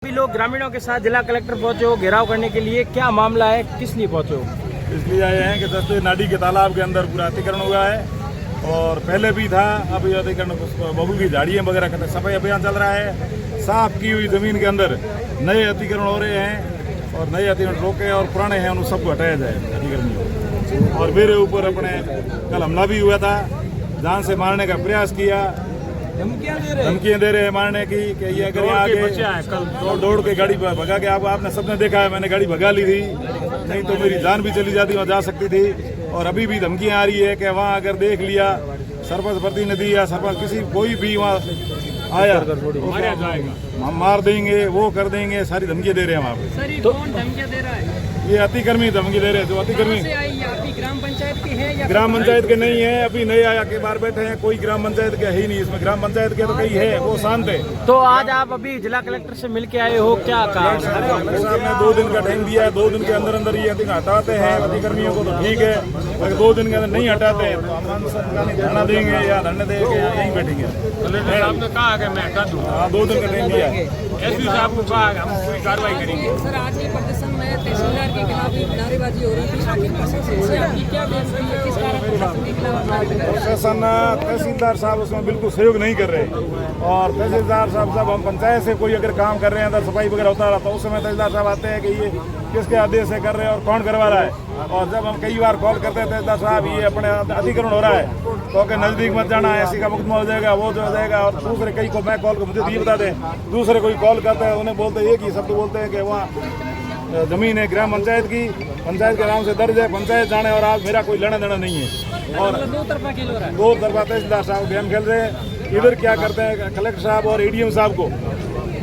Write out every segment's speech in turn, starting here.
अभी लोग ग्रामीणों के साथ जिला कलेक्टर पहुंचे हो घेराव करने के लिए, क्या मामला है, किस लिए पहुंचे हो? इसलिए आए हैं कि दस्ते नाडी के तालाब के अंदर पूरा अतिक्रमण हुआ है और पहले भी था। अब ये अतिक्रमण बबुल की झाड़ियाँ वगैरह का सफाई अभियान चल रहा है। साफ की हुई जमीन के अंदर नए अतिक्रमण हो रहे हैं और नए अतिक्रमण रोके और पुराने हैं उन सबको हटाया जाए अतिक्रमण। और मेरे ऊपर अपने कल हमला भी हुआ था, जान से मारने का प्रयास किया, धमकियां दे रहे हैं मारने की कि ये अगर यहाँ आगे दौड़ के गाड़ी भगा के आपने सबने देखा है, मैंने गाड़ी भगा ली थी, नहीं तो मेरी जान भी चली जाती, वहाँ जा सकती थी। और अभी भी धमकियां आ रही है कि वहाँ अगर देख लिया सरपंच प्रतिनिधि या सरपंच किसी कोई भी वहाँ आया हम मार देंगे, वो कर देंगे, सारी धमकियां दे रहे हैं वहाँ पे। तो कौन धमकियां दे रहा है? ये अतिक्रमी धमकी दे रहे हैं। जो अतिक्रमी ग्राम पंचायत की है या ग्राम पंचायत के नहीं है, अभी नए आया के बाहर बैठे हैं, कोई ग्राम पंचायत के है ही नहीं। इसमें ग्राम पंचायत के तो कई है, वो शांत है। तो आज आप अभी जिला कलेक्टर से मिल के आए हो, क्या कहा? साहब ने 2 दिन का टाइम दिया है, 2 दिन के अंदर अंदर ये अतिक्रमण हटाते हैं अतिक्रमियों को तो ठीक है, अगर 2 दिन के अंदर नहीं हटाते हैं तो हम धरना देंगे या धरने देंगे या यहीं बैठेंगे। आपने कहा कि मैं हटा दूँ। हाँ, 2 दिन का टाइम दिया है। एसपी साहब को कहा हम पूरी कार्रवाई करेंगे। सर, आज ये प्रदर्शन में तहसीलदार के खिलाफ भी नारेबाजी हो रही थी, आखिर प्रशासन से आपकी क्या बहस रही है? किस कारण प्रशासन के खिलाफ नारेबाजी? प्रशासन तहसीलदार साहब उसमें बिल्कुल सहयोग नहीं कर रहे और तहसीलदार साहब जब हम पंचायत से कोई अगर काम कर रहे हैं, अगर सफाई वगैरह होता रहा तो उस समय तहसीलदार साहब आते हैं कि ये किसके आदेश से कर रहे हैं और कौन करवा रहा है। और जब हम कई बार कॉल करते हैं तहसीलदार साहब ये अपने अतिक्रमण हो रहा है तो कि नजदीक मत जाना, ऐसी का मुकदमा हो जाएगा, वो जो हो जाएगा। और दूसरे कई को मैं कॉल को मुझे ये बता दें, दूसरे कोई कॉल करता है उन्हें बोलते एक ही शब्द बोलते हैं कि वहाँ जमीन है ग्राम पंचायत की, पंचायत के नाम से दर्ज है, पंचायत जाने और आज मेरा कोई लेना देना नहीं है। और दो तरफा खेल हो रहा है, 2 तरफा तहसीलदार साहब गेम खेल रहे हैं। इधर क्या करते हैं, कलेक्टर साहब और एडीएम साहब को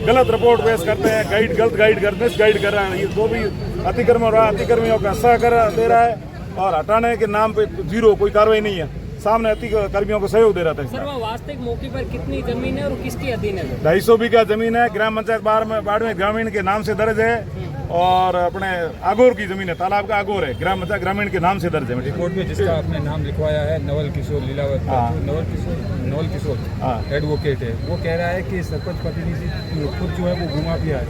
गलत रिपोर्ट पेश करते हैं, गलत गाइड कर रहे हैं। ये जो भी अतिक्रमण हो रहा है अतिक्रमियों का सहकार दे रहा है और हटाने के नाम पे जीरो, कोई कार्रवाई नहीं है। सामने अतिक्रमियों को सहयोग दे रहा था। सर, वो वास्तविक मौके पर कितनी जमीन है और किसके अधीन है? 250 बीघा जमीन है, ग्राम पंचायत बाड़मेर ग्रामीण के नाम से दर्ज है और अपने आगोर की जमीन है, तालाब का आगोर है, ग्राम पंचायत ग्रामीण के नाम से दर्ज है। रिपोर्ट में जिसका आपने नाम लिखवाया है नवल किशोर लीलावत, नवल किशोर एडवोकेट है, वो कह रहा है कि सरपंच प्रतिनिधि खुद जो है वो घुमा फिरा है।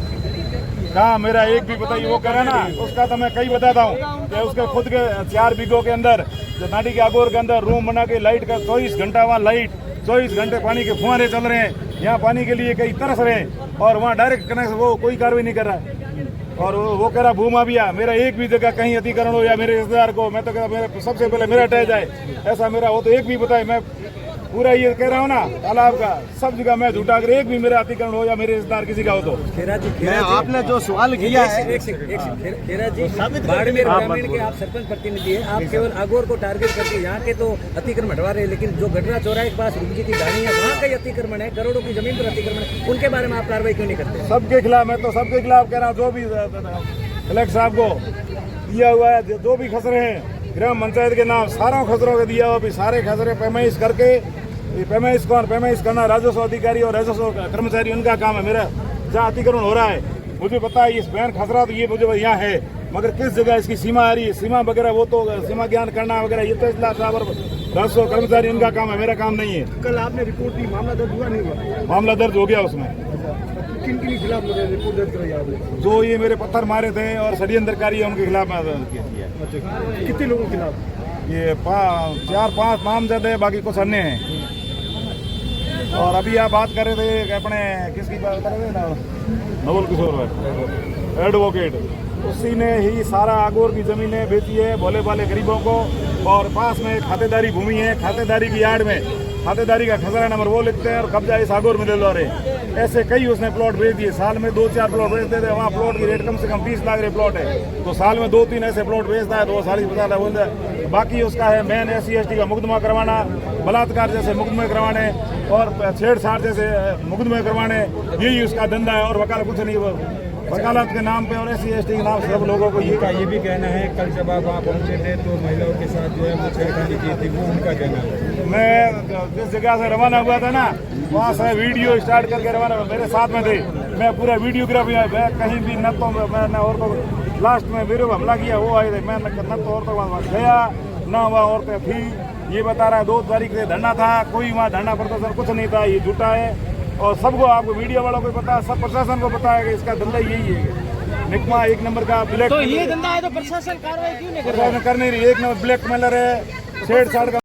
कहाँ मेरा एक भी बताइए, वो करे ना उसका तो मैं कई बताता हूँ कि उसके खुद के 4 बीघों के अंदर जो नाटी के आगोर के अंदर रूम बना के लाइट का 24 घंटा वहाँ लाइट, 24 घंटे पानी के फुहारे चल रहे हैं, यहाँ पानी के लिए कई तरस रहे हैं और वहाँ डायरेक्ट कनेक्शन वो कोई कार्रवाई नहीं कर रहा है। और वो कह रहा भूमा भी मेरा एक भी जगह कहीं अतिक्रमण हो या मेरे रिश्तेदार को, मैं तो कह रहा मेरे सबसे पहले मेरा हटाया जाए, ऐसा मेरा हो तो एक भी बताए। मैं पूरा ये कह रहा हूँ ना, तालाब का सब जगह मैं झूठा, अगर एक भी मेरा अतिक्रमण हो या मेरे रिश्तेदार किसी का हो तो। खेरा जी, आपने जो सवाल किया है, खेरा जी, बाड़मेर ग्रामीण के आप सरपंच प्रतिनिधि है, आप केवल आगोर को टारगेट करके यहाँ के तो अतिक्रमण हटवा रहे हैं, लेकिन जो गडरा चौराहे के पास रुकी की धानी है वहाँ का अतिक्रमण है, करोड़ों की जमीन पर अतिक्रमण है, उनके बारे में आप कार्रवाई क्यों नहीं करते? सबके खिलाफ, मैं तो सबके खिलाफ कह रहा हूँ। जो भी कलेक्टर साहब को दिया हुआ है, जो भी खसरे हैं ग्राम पंचायत के नाम, सारों खसरों को दिया हुआ, सारे खसरे पैमाइश करके, पैमाइश करना राजस्व अधिकारी और राजस्व कर्मचारी उनका काम है। मेरा जहाँ अतिक्रमण हो रहा है मुझे पता है, इस बैन खसरा तो ये मुझे यहाँ है, मगर किस जगह इसकी सीमा आ रही है, सीमा वगैरह वो तो सीमा ज्ञान करना वगैरह ये तहसीलदार साहब और राजस्व कर्मचारी इनका काम है, मेरा काम नहीं है। कल आपने रिपोर्ट दी, मामला दर्ज हुआ नहीं हुआ? मामला दर्ज हो गया उसमें। किन के खिलाफ रिपोर्ट दर्ज कराई आपने? जो ये मेरे पत्थर मारे थे और षड्यंत्रकारी है उनके खिलाफ किया। कितने लोगों के खिलाफ? ये 4-5 नामजद है, बाकी कुछ अन्य हैं। और अभी आप बात कर रहे थे कि अपने किसकी बात कर रहे थे ना, नवल किशोर एडवोकेट, उसी ने ही सारा आगोर की जमीनें बेची है भोले भाले गरीबों को। और पास में खातेदारी भूमि है, खातेदारी की यार्ड में खातेदारी का खसरा नंबर वो लिखते हैं और कब्जा इस आगोर में दिलवा रहे। ऐसे कई उसने प्लॉट बेच दिए, साल में 2-4 प्लॉट बेचते थे। वहाँ प्लॉट की रेट कम से कम 20 लाख रे प्लॉट है, तो साल में 2-3 ऐसे प्लॉट बेचता है तो वो 40-50 लाख होता है। बाकी उसका है मेन SC/ST का मुकदमा करवाना, बलात्कार जैसे मुकदमे करवाने और छेड़छाड़ जैसे मुकदमे करवाने, यही उसका धंधा है और वकालत कुछ नहीं। वकालत के नाम पे और SC/ST के नाम से सब लोगों को ये भी कहना है, कल जब आप वहाँ पहुँचे थे तो महिलाओं के साथ जो है वो छेड़खानी की थी, वो उनका कहना है। मैं जिस जगह से रवाना हुआ था ना, वहाँ से वीडियो स्टार्ट करके रवाना, मेरे साथ में थे, मैं पूरा वीडियोग्राफी मैं कहीं भी न तो मैं न औरतों को लास्ट में मेरे को हमला किया वो आए थे, मैं न तो औरतों वहाँ गया न वहाँ औरतें थी। ये बता रहा है 2 तारीख से धरना था, कोई वहाँ धरना प्रदर्शन कुछ नहीं था, ये झूठा है। और सबको, आपको मीडिया वालों को पता है, सब प्रशासन को पता है कि इसका धंधा यही है। निकमा एक नंबर का ब्लैक, तो ये धंधा है तो प्रशासन कार्रवाई क्यों नहीं कर रहा है? कर नहीं रही, एक नंबर ब्लैक मेलर है, छेड़छाड़ का